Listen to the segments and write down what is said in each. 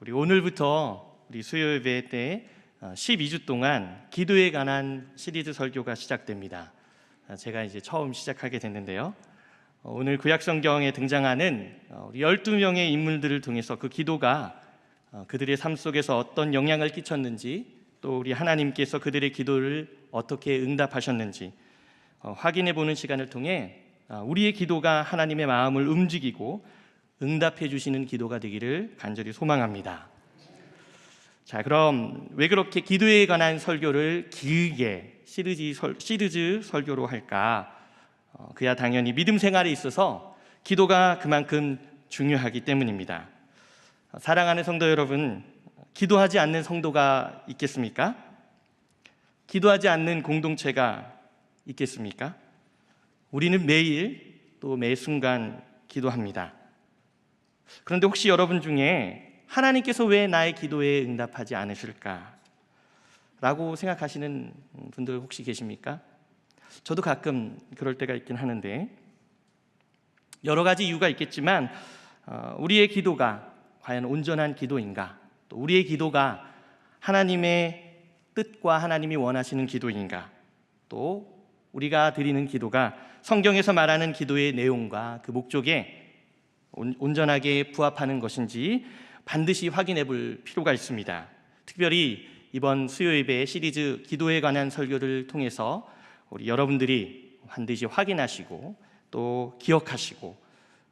우리 오늘부터 우리 수요 예배 때 12주 동안 기도에 관한 시리즈 설교가 시작됩니다. 제가 이제 처음 시작하게 됐는데요. 오늘 구약 성경에 등장하는 우리 12명의 인물들을 통해서 그 기도가 그들의 삶 속에서 어떤 영향을 끼쳤는지, 또 우리 하나님께서 그들의 기도를 어떻게 응답하셨는지 확인해 보는 시간을 통해 우리의 기도가 하나님의 마음을 움직이고 응답해 주시는 기도가 되기를 간절히 소망합니다. 자, 그럼 왜 그렇게 기도에 관한 설교를 길게 시리즈 설교로 할까? 그야 당연히 믿음 생활에 있어서 기도가 그만큼 중요하기 때문입니다. 사랑하는 성도 여러분, 기도하지 않는 성도가 있겠습니까? 기도하지 않는 공동체가 있겠습니까? 우리는 매일 또 매 순간 기도합니다. 그런데 혹시 여러분 중에 하나님께서 왜 나의 기도에 응답하지 않으실까? 라고 생각하시는 분들 혹시 계십니까? 저도 가끔 그럴 때가 있긴 하는데, 여러 가지 이유가 있겠지만 우리의 기도가 과연 온전한 기도인가? 또 우리의 기도가 하나님의 뜻과 하나님이 원하시는 기도인가? 또 우리가 드리는 기도가 성경에서 말하는 기도의 내용과 그 목적에 온전하게 부합하는 것인지 반드시 확인해 볼 필요가 있습니다. 특별히 이번 수요 예배 시리즈 기도에 관한 설교를 통해서 우리 여러분들이 반드시 확인하시고 또 기억하시고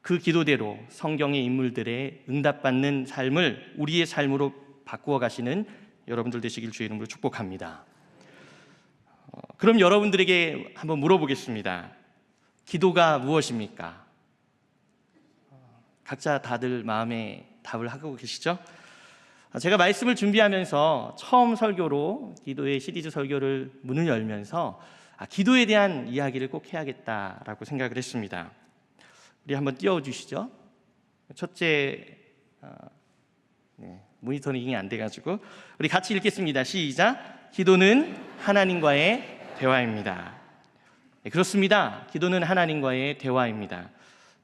그 기도대로 성경의 인물들의 응답받는 삶을 우리의 삶으로 바꾸어 가시는 여러분들 되시길 주의 이름으로 축복합니다. 그럼 여러분들에게 한번 물어보겠습니다. 기도가 무엇입니까? 각자 다들 마음에 답을 하고 계시죠? 제가 말씀을 준비하면서 처음 설교로 기도의 시리즈 설교를 문을 열면서 기도에 대한 이야기를 꼭 해야겠다라고 생각을 했습니다. 우리 한번 띄워주시죠. 첫째, 모니터링이 안 돼가지고 우리 같이 읽겠습니다. 시작. 기도는 하나님과의 대화입니다. 그렇습니다. 기도는 하나님과의 대화입니다.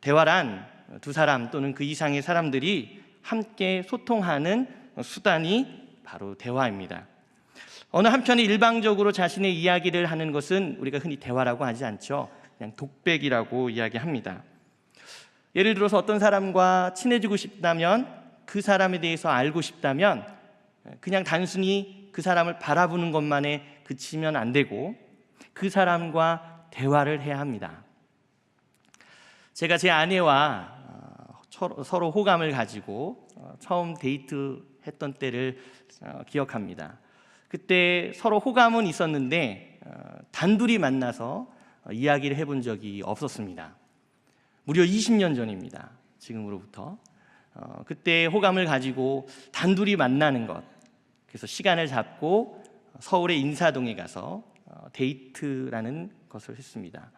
대화란 두 사람 또는 그 이상의 사람들이 함께 소통하는 수단이 바로 대화입니다. 어느 한편에 일방적으로 자신의 이야기를 하는 것은 우리가 흔히 대화라고 하지 않죠. 그냥 독백이라고 이야기합니다. 예를 들어서 어떤 사람과 친해지고 싶다면, 그 사람에 대해서 알고 싶다면 그냥 단순히 그 사람을 바라보는 것만에 그치면 안 되고 그 사람과 대화를 해야 합니다. 제가 제 아내와 서로 호감을 가지고 처음 데이트했던 때를 기억합니다. 그때 서로 호감은 있었는데 단둘이 만나서 이야기를 해본 적이 없었습니다. 무려 20년 전입니다. 지금으로부터. 그때 호감을 가지고 단둘이 만나는 것, 그래서 시간을 잡고 서울의 인사동에 가서 데이트라는 것을 했습니다.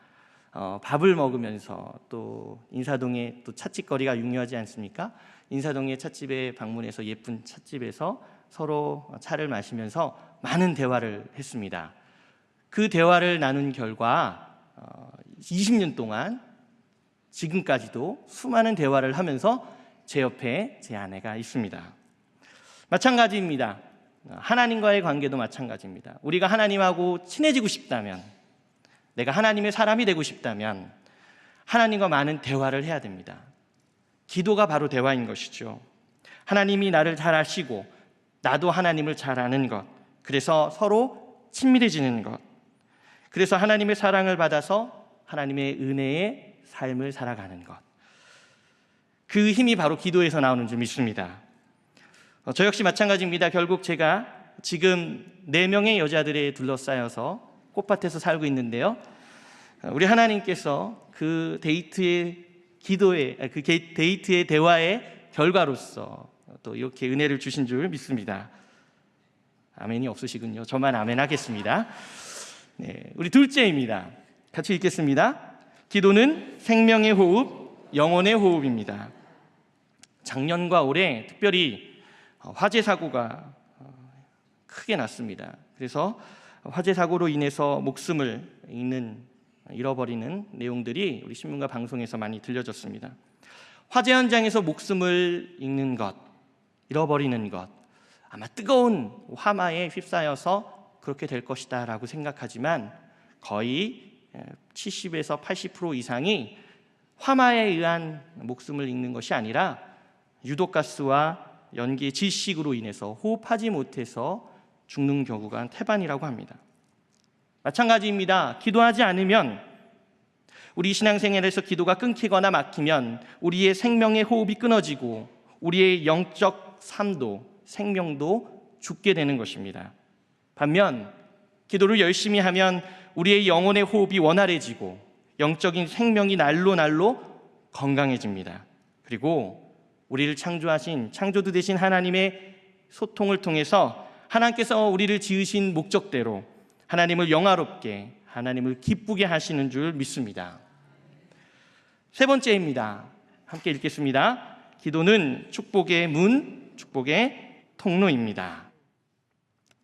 밥을 먹으면서, 또 인사동에 또 찻집거리가 유명하지 않습니까? 인사동의 찻집에 방문해서 예쁜 찻집에서 서로 차를 마시면서 많은 대화를 했습니다. 그 대화를 나눈 결과 20년 동안 지금까지도 수많은 대화를 하면서 제 옆에 제 아내가 있습니다. 마찬가지입니다. 하나님과의 관계도 마찬가지입니다. 우리가 하나님하고 친해지고 싶다면, 내가 하나님의 사람이 되고 싶다면 하나님과 많은 대화를 해야 됩니다. 기도가 바로 대화인 것이죠. 하나님이 나를 잘 아시고 나도 하나님을 잘 아는 것, 그래서 서로 친밀해지는 것, 그래서 하나님의 사랑을 받아서 하나님의 은혜의 삶을 살아가는 것, 그 힘이 바로 기도에서 나오는 줄 믿습니다. 저 역시 마찬가지입니다. 결국 제가 지금 4명의 여자들에 둘러싸여서 꽃밭에서 살고 있는데요, 우리 하나님께서 그 데이트의 대화의 결과로서 또 이렇게 은혜를 주신 줄 믿습니다. 아멘이 없으시군요. 저만 아멘 하겠습니다. 우리 둘째입니다. 같이 읽겠습니다. 기도는 생명의 호흡, 영혼의 호흡입니다. 작년과 올해 특별히 화재 사고가 크게 났습니다. 그래서 화재 사고로 인해서 목숨을 잃어버리는 내용들이 우리 신문과 방송에서 많이 들려졌습니다. 화재 현장에서 목숨을 잃는 것, 잃어버리는 것, 아마 뜨거운 화마에 휩싸여서 그렇게 될 것이다 라고 생각하지만 거의 70에서 80% 이상이 화마에 의한 목숨을 잃는 것이 아니라 유독가스와 연기의 질식으로 인해서 호흡하지 못해서 죽는 경우가 태반이라고 합니다. 마찬가지입니다. 기도하지 않으면, 우리 신앙생활에서 기도가 끊기거나 막히면 우리의 생명의 호흡이 끊어지고 우리의 영적 삶도, 생명도 죽게 되는 것입니다. 반면 기도를 열심히 하면 우리의 영혼의 호흡이 원활해지고 영적인 생명이 날로 날로 건강해집니다. 그리고 우리를 창조하신 창조주 되신 하나님의 소통을 통해서 하나님께서 우리를 지으신 목적대로 하나님을 영화롭게, 하나님을 기쁘게 하시는 줄 믿습니다. 세 번째입니다. 함께 읽겠습니다. 기도는 축복의 문, 축복의 통로입니다.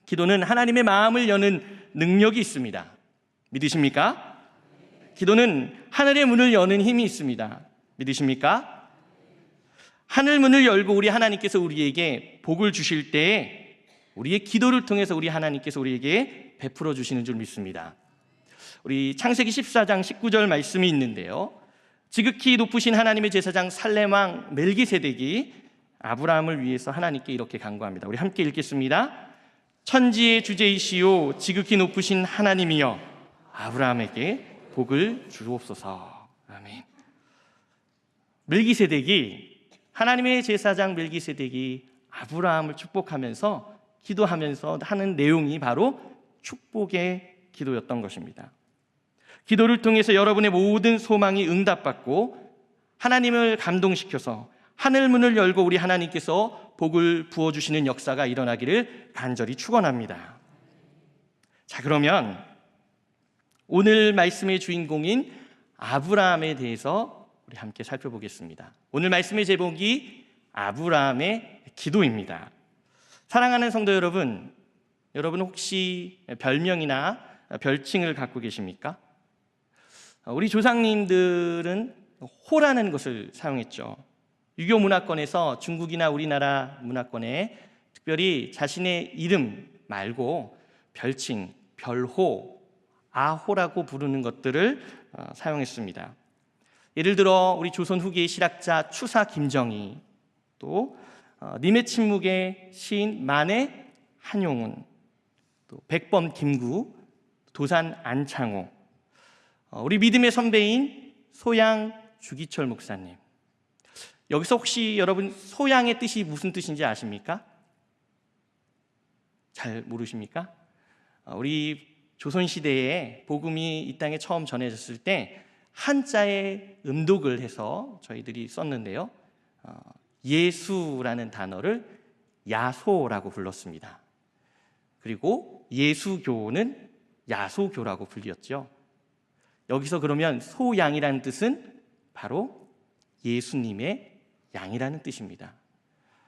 기도는 하나님의 마음을 여는 능력이 있습니다. 믿으십니까? 기도는 하늘의 문을 여는 힘이 있습니다. 믿으십니까? 하늘 문을 열고 우리 하나님께서 우리에게 복을 주실 때에 우리의 기도를 통해서 우리 하나님께서 우리에게 베풀어 주시는 줄 믿습니다. 우리 창세기 14장 19절 말씀이 있는데요, 지극히 높으신 하나님의 제사장 살렘왕 멜기세덱이 아브라함을 위해서 하나님께 이렇게 간구합니다. 우리 함께 읽겠습니다. 천지의 주제이시오 지극히 높으신 하나님이여 아브라함에게 복을 주옵소서. 아멘. 멜기세덱이, 하나님의 제사장 멜기세덱이 아브라함을 축복하면서 기도하면서 하는 내용이 바로 축복의 기도였던 것입니다. 기도를 통해서 여러분의 모든 소망이 응답받고 하나님을 감동시켜서 하늘 문을 열고 우리 하나님께서 복을 부어주시는 역사가 일어나기를 간절히 축원합니다. 자, 그러면 오늘 말씀의 주인공인 아브라함에 대해서 우리 함께 살펴보겠습니다. 오늘 말씀의 제목이 아브라함의 기도입니다. 사랑하는 성도 여러분, 여러분 혹시 별명이나 별칭을 갖고 계십니까? 우리 조상님들은 호라는 것을 사용했죠. 유교 문화권에서 중국이나 우리나라 문화권에 특별히 자신의 이름 말고 별칭, 별호, 아호라고 부르는 것들을 사용했습니다. 예를 들어 우리 조선 후기의 실학자 추사 김정희, 또 님의 침묵의 시인 만해 한용운, 또 백범 김구, 도산 안창호, 우리 믿음의 선배인 소양 주기철 목사님. 여기서 혹시 여러분 소양의 뜻이 무슨 뜻인지 아십니까? 잘 모르십니까? 우리 조선시대에 복음이 이 땅에 처음 전해졌을 때 한자에 음독을 해서 저희들이 썼는데요, 예수라는 단어를 야소라고 불렀습니다. 그리고 예수교는 야소교라고 불렸죠. 여기서 그러면 소양이라는 뜻은 바로 예수님의 양이라는 뜻입니다.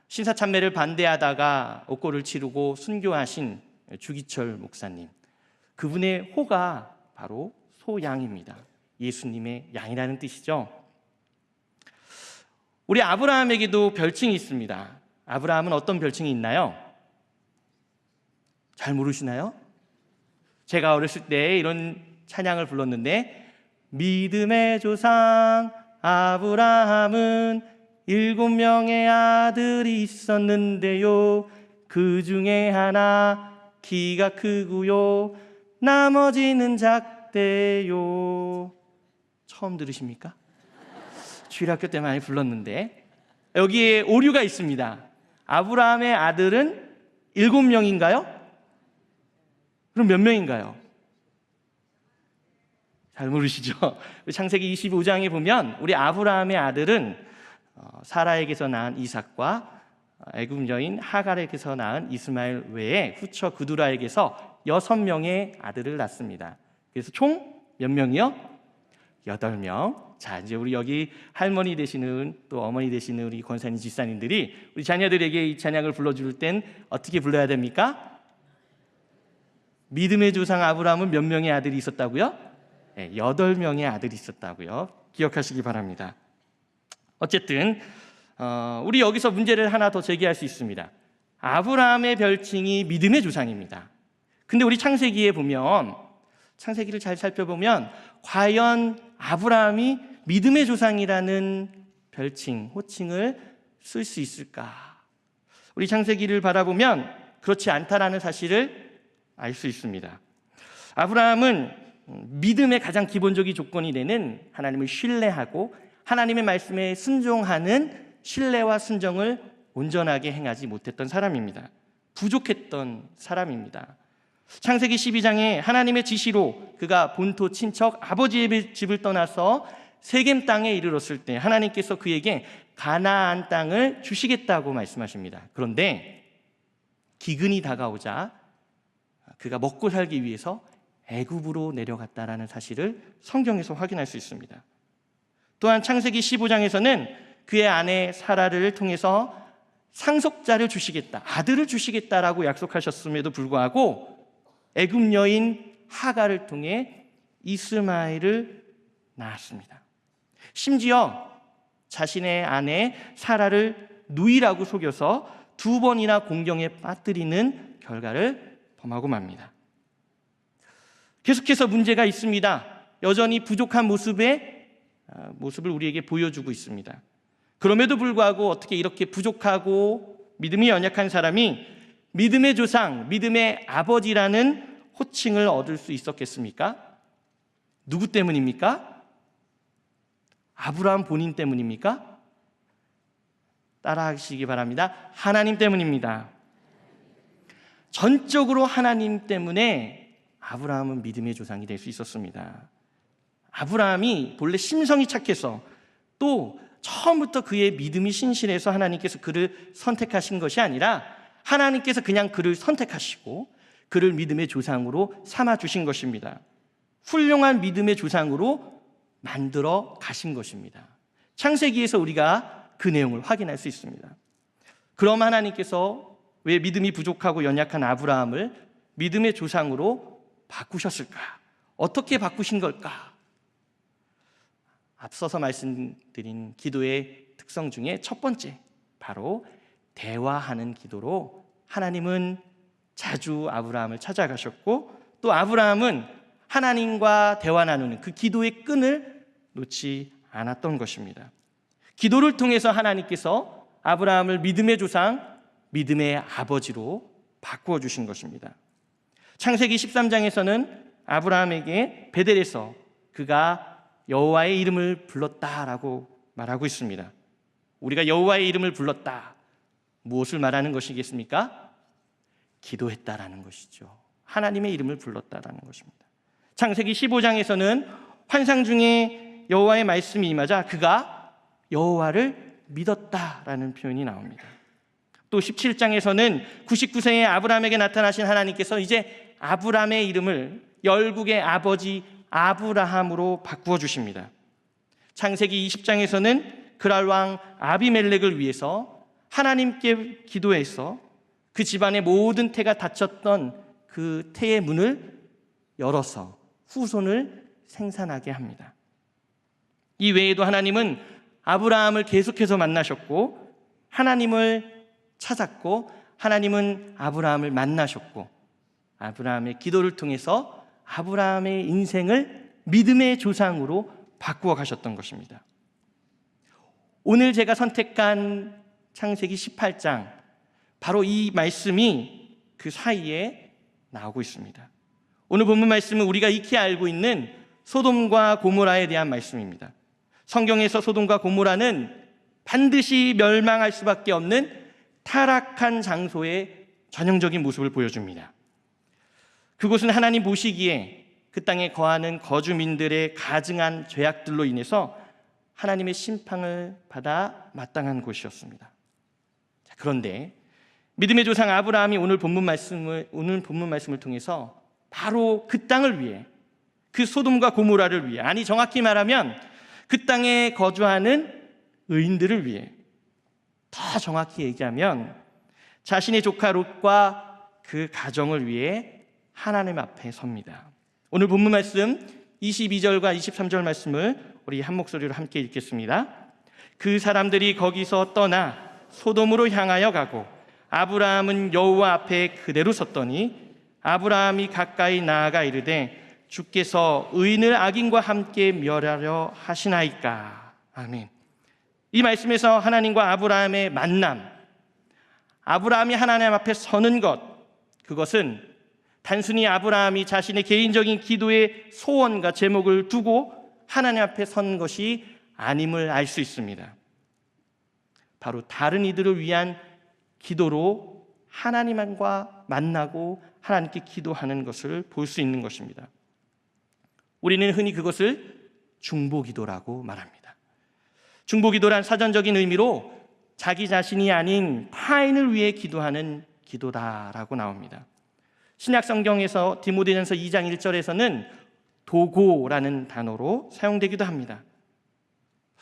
신사참배를 반대하다가 옥고를 치르고 순교하신 주기철 목사님, 그분의 호가 바로 소양입니다. 예수님의 양이라는 뜻이죠. 우리 아브라함에게도 별칭이 있습니다. 아브라함은 어떤 별칭이 있나요? 잘 모르시나요? 제가 어렸을 때 이런 찬양을 불렀는데, 믿음의 조상 아브라함은 7명의 아들이 있었는데요, 그 중에 하나 키가 크고요, 나머지는 작대요. 처음 들으십니까? 주일학교 때 많이 불렀는데 여기에 오류가 있습니다. 아브라함의 아들은 7명인가요? 그럼 몇 명인가요? 잘 모르시죠? 창세기 25장에 보면 우리 아브라함의 아들은 사라에게서 낳은 이삭과 애굽 여인 하갈에게서 낳은 이스마엘 외에 후처 그두라에게서 6명의 아들을 낳습니다. 그래서 총 몇 명이요? 8명. 자, 이제 우리 여기 할머니 되시는, 또 어머니 되시는 우리 권사님 집사님들이 우리 자녀들에게 이 찬양을 불러줄 땐 어떻게 불러야 됩니까? 믿음의 조상 아브라함은 몇 명의 아들이 있었다고요? 네, 8명의 아들이 있었다고요. 기억하시기 바랍니다. 어쨌든 우리 여기서 문제를 하나 더 제기할 수 있습니다. 아브라함의 별칭이 믿음의 조상입니다. 근데 우리 창세기에 보면, 창세기를 잘 살펴보면 과연 아브라함이 믿음의 조상이라는 별칭, 호칭을 쓸 수 있을까? 우리 창세기를 바라보면 그렇지 않다라는 사실을 알 수 있습니다. 아브라함은 믿음의 가장 기본적인 조건이 되는 하나님을 신뢰하고 하나님의 말씀에 순종하는 신뢰와 순종을 온전하게 행하지 못했던 사람입니다. 부족했던 사람입니다. 창세기 12장에 하나님의 지시로 그가 본토 친척 아버지의 집을 떠나서 세겜 땅에 이르렀을 때 하나님께서 그에게 가나안 땅을 주시겠다고 말씀하십니다. 그런데 기근이 다가오자 그가 먹고 살기 위해서 애굽으로 내려갔다라는 사실을 성경에서 확인할 수 있습니다. 또한 창세기 15장에서는 그의 아내 사라를 통해서 상속자를 주시겠다, 아들을 주시겠다라고 약속하셨음에도 불구하고 애굽 여인 하가를 통해 이스마엘을 낳았습니다. 심지어 자신의 아내 사라를 누이라고 속여서 2번이나 공경에 빠뜨리는 결과를 범하고 맙니다. 계속해서 문제가 있습니다. 여전히 부족한 모습을 우리에게 보여주고 있습니다. 그럼에도 불구하고 어떻게 이렇게 부족하고 믿음이 연약한 사람이 믿음의 조상, 믿음의 아버지라는 호칭을 얻을 수 있었겠습니까? 누구 때문입니까? 아브라함 본인 때문입니까? 따라하시기 바랍니다. 하나님 때문입니다. 전적으로 하나님 때문에 아브라함은 믿음의 조상이 될 수 있었습니다. 아브라함이 본래 심성이 착해서 또 처음부터 그의 믿음이 신실해서 하나님께서 그를 선택하신 것이 아니라 하나님께서 그냥 그를 선택하시고 그를 믿음의 조상으로 삼아주신 것입니다. 훌륭한 믿음의 조상으로 만들어 가신 것입니다. 창세기에서 우리가 그 내용을 확인할 수 있습니다. 그럼 하나님께서 왜 믿음이 부족하고 연약한 아브라함을 믿음의 조상으로 바꾸셨을까? 어떻게 바꾸신 걸까? 앞서서 말씀드린 기도의 특성 중에 첫 번째, 바로 대화하는 기도로 하나님은 자주 아브라함을 찾아가셨고 또 아브라함은 하나님과 대화 나누는 그 기도의 끈을 놓지 않았던 것입니다. 기도를 통해서 하나님께서 아브라함을 믿음의 조상, 믿음의 아버지로 바꾸어 주신 것입니다. 창세기 13장에서는 아브라함에게 베델에서 그가 여호와의 이름을 불렀다라고 말하고 있습니다. 우리가 여호와의 이름을 불렀다, 무엇을 말하는 것이겠습니까? 기도했다라는 것이죠. 하나님의 이름을 불렀다라는 것입니다. 창세기 15장에서는 환상 중에 여호와의 말씀이 임하자 그가 여호와를 믿었다라는 표현이 나옵니다. 또 17장에서는 99세의 아브라함에게 나타나신 하나님께서 이제 아브라함의 이름을 열국의 아버지 아브라함으로 바꾸어 주십니다. 창세기 20장에서는 그랄 왕 아비멜렉을 위해서 하나님께 기도해서 그 집안의 모든 태가 닫혔던 그 태의 문을 열어서 후손을 생산하게 합니다. 이 외에도 하나님은 아브라함을 계속해서 만나셨고 하나님을 찾았고 하나님은 아브라함을 만나셨고 아브라함의 기도를 통해서 아브라함의 인생을 믿음의 조상으로 바꾸어 가셨던 것입니다. 오늘 제가 선택한 창세기 18장, 바로 이 말씀이 그 사이에 나오고 있습니다. 오늘 본문 말씀은 우리가 익히 알고 있는 소돔과 고모라에 대한 말씀입니다. 성경에서 소돔과 고모라는 반드시 멸망할 수밖에 없는 타락한 장소의 전형적인 모습을 보여줍니다. 그곳은 하나님 보시기에 그 땅에 거하는 거주민들의 가증한 죄악들로 인해서 하나님의 심판을 받아 마땅한 곳이었습니다. 그런데 믿음의 조상 아브라함이 오늘 본문 말씀을 통해서 바로 그 땅을 위해, 그 소돔과 고모라를 위해, 아니 정확히 말하면 그 땅에 거주하는 의인들을 위해, 더 정확히 얘기하면 자신의 조카 롯과 그 가정을 위해 하나님 앞에 섭니다. 오늘 본문 말씀 22절과 23절 말씀을 우리 한 목소리로 함께 읽겠습니다. 그 사람들이 거기서 떠나 소돔으로 향하여 가고 아브라함은 여호와 앞에 그대로 섰더니 아브라함이 가까이 나아가 이르되 주께서 의인을 악인과 함께 멸하려 하시나이까. 아멘. 이 말씀에서 하나님과 아브라함의 만남, 아브라함이 하나님 앞에 서는 것, 그것은 단순히 아브라함이 자신의 개인적인 기도의 소원과 제목을 두고 하나님 앞에 선 것이 아님을 알 수 있습니다. 바로 다른 이들을 위한 기도로 하나님과 만나고 하나님께 기도하는 것을 볼 수 있는 것입니다. 우리는 흔히 그것을 중보기도라고 말합니다. 중보기도란 사전적인 의미로 자기 자신이 아닌 타인을 위해 기도하는 기도다라고 나옵니다. 신약 성경에서 디모데전서 2장 1절에서는 도고라는 단어로 사용되기도 합니다.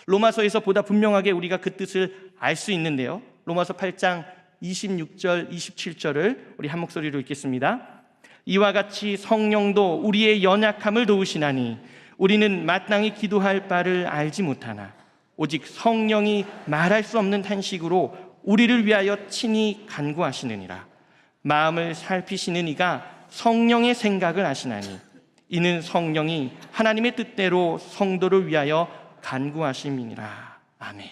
로마서에서 보다 분명하게 우리가 그 뜻을 알 수 있는데요. 로마서 8장 26절, 27절을 우리 한 목소리로 읽겠습니다. 이와 같이 성령도 우리의 연약함을 도우시나니 우리는 마땅히 기도할 바를 알지 못하나 오직 성령이 말할 수 없는 탄식으로 우리를 위하여 친히 간구하시느니라. 마음을 살피시는 이가 성령의 생각을 아시나니 이는 성령이 하나님의 뜻대로 성도를 위하여 간구하심이니라. 아멘.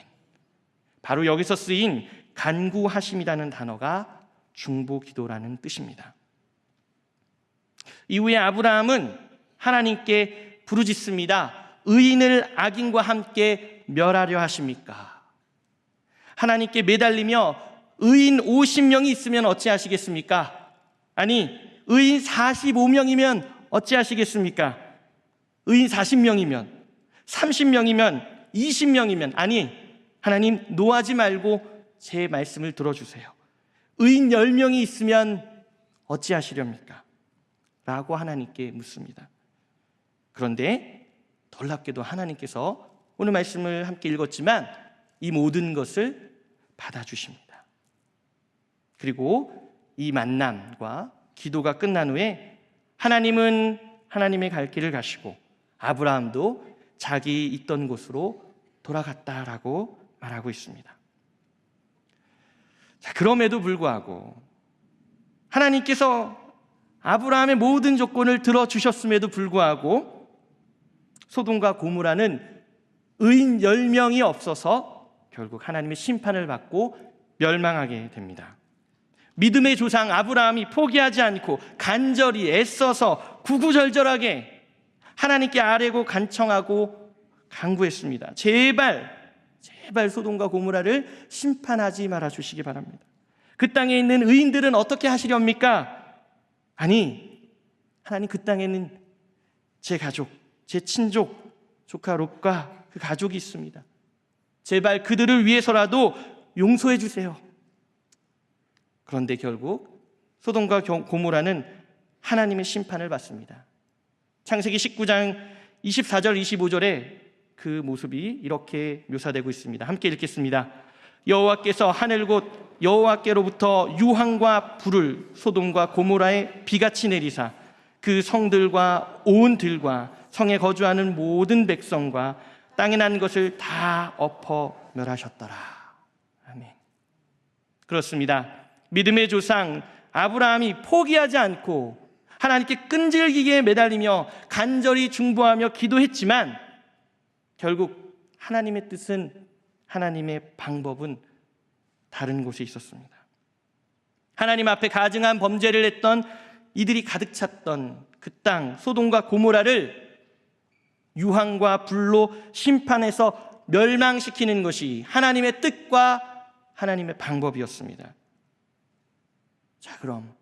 바로 여기서 쓰인 간구하심이라는 단어가 중보기도라는 뜻입니다. 이후에 아브라함은 하나님께 부르짖습니다. 의인을 악인과 함께 멸하려 하십니까? 하나님께 매달리며 의인 50명이 있으면 어찌하시겠습니까? 아니, 의인 45명이면 어찌하시겠습니까? 의인 40명이면, 30명이면, 20명이면, 아니, 하나님 노하지 말고 제 말씀을 들어주세요. 의인 10명이 있으면 어찌하시렵니까? 라고 하나님께 묻습니다. 그런데 놀랍게도 하나님께서 오늘 말씀을 함께 읽었지만 이 모든 것을 받아주십니다. 그리고 이 만남과 기도가 끝난 후에 하나님은 하나님의 갈 길을 가시고 아브라함도 자기 있던 곳으로 돌아갔다라고 말하고 있습니다. 자, 그럼에도 불구하고 하나님께서 아브라함의 모든 조건을 들어주셨음에도 불구하고 소돔과 고모라는 의인 10명이 없어서 결국 하나님의 심판을 받고 멸망하게 됩니다. 믿음의 조상 아브라함이 포기하지 않고 간절히 애써서 구구절절하게 하나님께 아뢰고 간청하고 간구했습니다. 제발 소돔과 고모라를 심판하지 말아 주시기 바랍니다. 그 땅에 있는 의인들은 어떻게 하시렵니까? 아니, 하나님 그 땅에는 제 가족, 제 친족, 조카 롯과 그 가족이 있습니다. 제발 그들을 위해서라도 용서해 주세요. 그런데 결국 소돔과 고모라는 하나님의 심판을 받습니다. 창세기 19장 24절 25절에 그 모습이 이렇게 묘사되고 있습니다. 함께 읽겠습니다. 여호와께서 하늘 곧 여호와께로부터 유황과 불을 소돔과 고모라에 비같이 내리사 그 성들과 온 들과 성에 거주하는 모든 백성과 땅에 난 것을 다 엎어 멸하셨더라. 아멘. 그렇습니다. 믿음의 조상 아브라함이 포기하지 않고 하나님께 끈질기게 매달리며 간절히 중보하며 기도했지만 결국 하나님의 뜻은, 하나님의 방법은 다른 곳에 있었습니다. 하나님 앞에 가증한 범죄를 했던 이들이 가득 찼던 그 땅 소돔과 고모라를 유황과 불로 심판해서 멸망시키는 것이 하나님의 뜻과 하나님의 방법이었습니다. 자, 그럼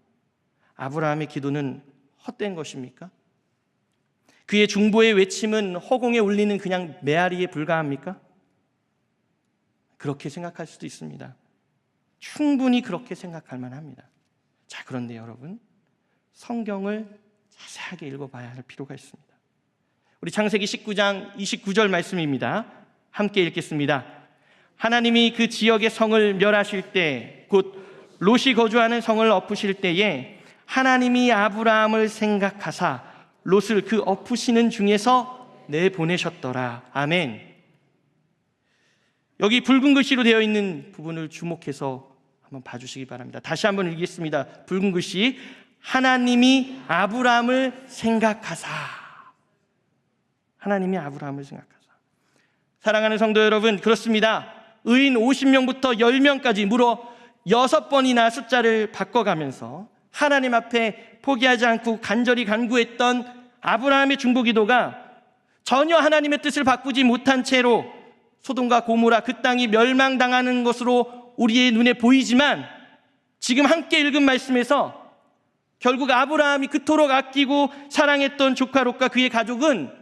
아브라함의 기도는 헛된 것입니까? 그의 중보의 외침은 허공에 울리는 그냥 메아리에 불과합니까? 그렇게 생각할 수도 있습니다. 충분히 그렇게 생각할 만합니다. 자, 그런데 여러분, 성경을 자세하게 읽어봐야 할 필요가 있습니다. 우리 창세기 19장 29절 말씀입니다. 함께 읽겠습니다. 하나님이 그 지역의 성을 멸하실 때, 곧 롯이 거주하는 성을 엎으실 때에 하나님이 아브라함을 생각하사 롯을 그 엎으시는 중에서 내보내셨더라. 아멘. 여기 붉은 글씨로 되어 있는 부분을 주목해서 한번 봐주시기 바랍니다. 다시 한번 읽겠습니다. 붉은 글씨, 하나님이 아브라함을 생각하사. 하나님이 아브라함을 생각하사. 사랑하는 성도 여러분, 그렇습니다. 의인 50명부터 10명까지 무려 6번이나 숫자를 바꿔가면서 하나님 앞에 포기하지 않고 간절히 간구했던 아브라함의 중보기도가 전혀 하나님의 뜻을 바꾸지 못한 채로 소돔과 고모라 그 땅이 멸망당하는 것으로 우리의 눈에 보이지만, 지금 함께 읽은 말씀에서 결국 아브라함이 그토록 아끼고 사랑했던 조카 롯과 그의 가족은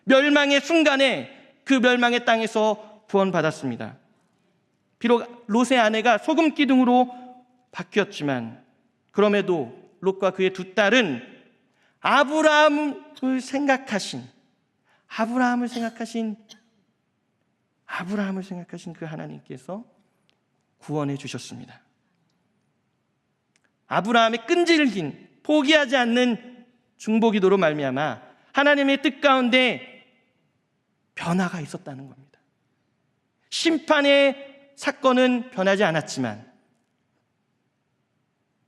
멸망의 순간에 그 멸망의 땅에서 구원받았습니다. 비록 롯의 아내가 소금 기둥으로 바뀌었지만 그럼에도 롯과 그의 두 딸은 아브라함을 생각하신 그 하나님께서 구원해 주셨습니다. 아브라함의 끈질긴 포기하지 않는 중보기도로 말미암아 하나님의 뜻 가운데 변화가 있었다는 겁니다. 심판의 사건은 변하지 않았지만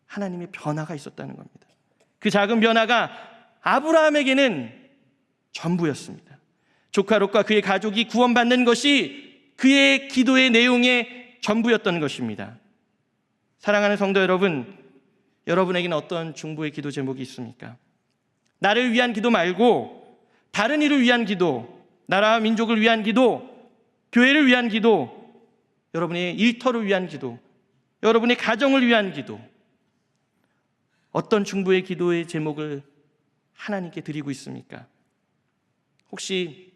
하나님의 변화가 있었다는 겁니다. 그 작은 변화가 아브라함에게는 전부였습니다. 조카 롯과 그의 가족이 구원받는 것이 그의 기도의 내용의 전부였던 것입니다. 사랑하는 성도 여러분, 여러분에게는 어떤 중보의 기도 제목이 있습니까? 나를 위한 기도 말고 다른 이를 위한 기도, 나라와 민족을 위한 기도, 교회를 위한 기도, 여러분의 일터를 위한 기도, 여러분의 가정을 위한 기도, 어떤 중보의 기도의 제목을 하나님께 드리고 있습니까? 혹시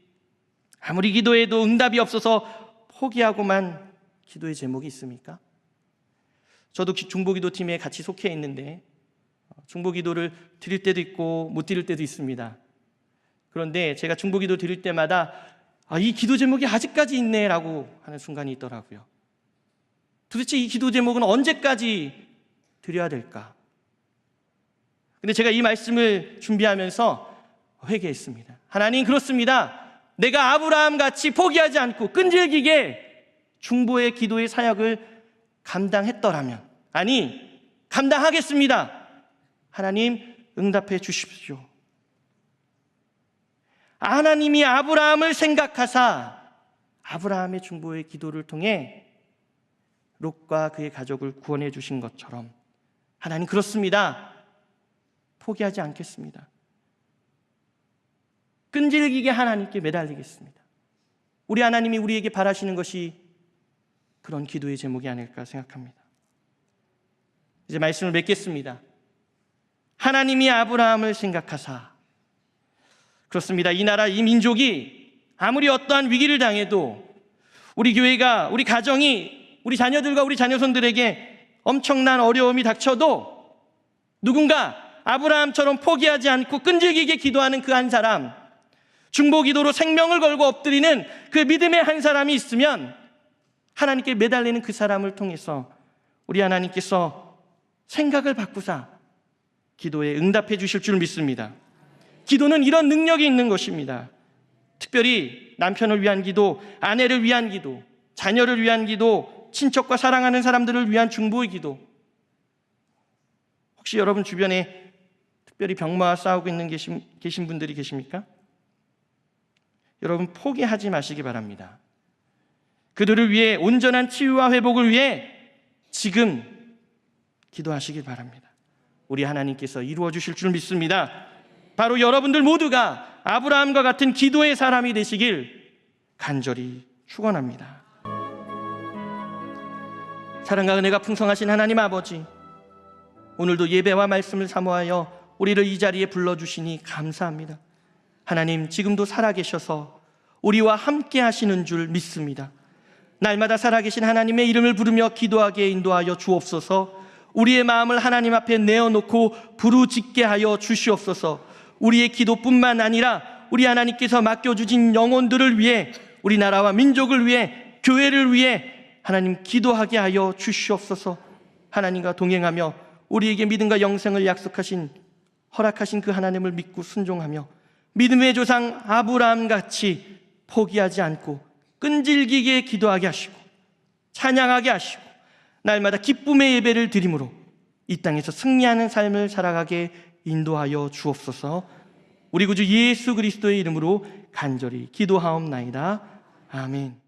아무리 기도해도 응답이 없어서 포기하고만 기도의 제목이 있습니까? 저도 중보기도팀에 같이 속해 있는데 중보기도를 드릴 때도 있고 못 드릴 때도 있습니다. 그런데 제가 중보기도 드릴 때마다 이 기도 제목이 아직까지 있네 라고 하는 순간이 있더라고요. 도대체 이 기도 제목은 언제까지 드려야 될까? 근데 제가 이 말씀을 준비하면서 회개했습니다. 하나님, 그렇습니다. 내가 아브라함 같이 포기하지 않고 끈질기게 중보의 기도의 사역을 감당했더라면, 아니 감당하겠습니다. 하나님 응답해 주십시오. 하나님이 아브라함을 생각하사 아브라함의 중보의 기도를 통해 롯과 그의 가족을 구원해 주신 것처럼 하나님, 그렇습니다. 포기하지 않겠습니다. 끈질기게 하나님께 매달리겠습니다. 우리 하나님이 우리에게 바라시는 것이 그런 기도의 제목이 아닐까 생각합니다. 이제 말씀을 맺겠습니다. 하나님이 아브라함을 생각하사. 그렇습니다. 이 나라, 이 민족이 아무리 어떠한 위기를 당해도 우리 교회가, 우리 가정이, 우리 자녀들과 우리 자녀손들에게 엄청난 어려움이 닥쳐도 누군가 아브라함처럼 포기하지 않고 끈질기게 기도하는 그 한 사람, 중보기도로 생명을 걸고 엎드리는 그 믿음의 한 사람이 있으면 하나님께 매달리는 그 사람을 통해서 우리 하나님께서 생각을 바꾸사 기도에 응답해 주실 줄 믿습니다. 기도는 이런 능력이 있는 것입니다. 특별히 남편을 위한 기도, 아내를 위한 기도, 자녀를 위한 기도, 친척과 사랑하는 사람들을 위한 중보의 기도. 혹시 여러분 주변에 특별히 병마와 싸우고 있는 계신 분들이 계십니까? 여러분 포기하지 마시기 바랍니다. 그들을 위해 온전한 치유와 회복을 위해 지금 기도하시기 바랍니다. 우리 하나님께서 이루어 주실 줄 믿습니다. 바로 여러분들 모두가 아브라함과 같은 기도의 사람이 되시길 간절히 축원합니다. 사랑과 은혜가 풍성하신 하나님 아버지, 오늘도 예배와 말씀을 사모하여 우리를 이 자리에 불러주시니 감사합니다. 하나님, 지금도 살아계셔서 우리와 함께 하시는 줄 믿습니다. 날마다 살아계신 하나님의 이름을 부르며 기도하게 인도하여 주옵소서. 우리의 마음을 하나님 앞에 내어놓고 부르짖게 하여 주시옵소서. 우리의 기도뿐만 아니라 우리 하나님께서 맡겨주신 영혼들을 위해, 우리나라와 민족을 위해, 교회를 위해 하나님 기도하게 하여 주시옵소서. 하나님과 동행하며 우리에게 믿음과 영생을 약속하신, 허락하신 그 하나님을 믿고 순종하며 믿음의 조상 아브라함같이 포기하지 않고 끈질기게 기도하게 하시고 찬양하게 하시고 날마다 기쁨의 예배를 드림으로 이 땅에서 승리하는 삶을 살아가게 인도하여 주옵소서. 우리 구주 예수 그리스도의 이름으로 간절히 기도하옵나이다. 아멘.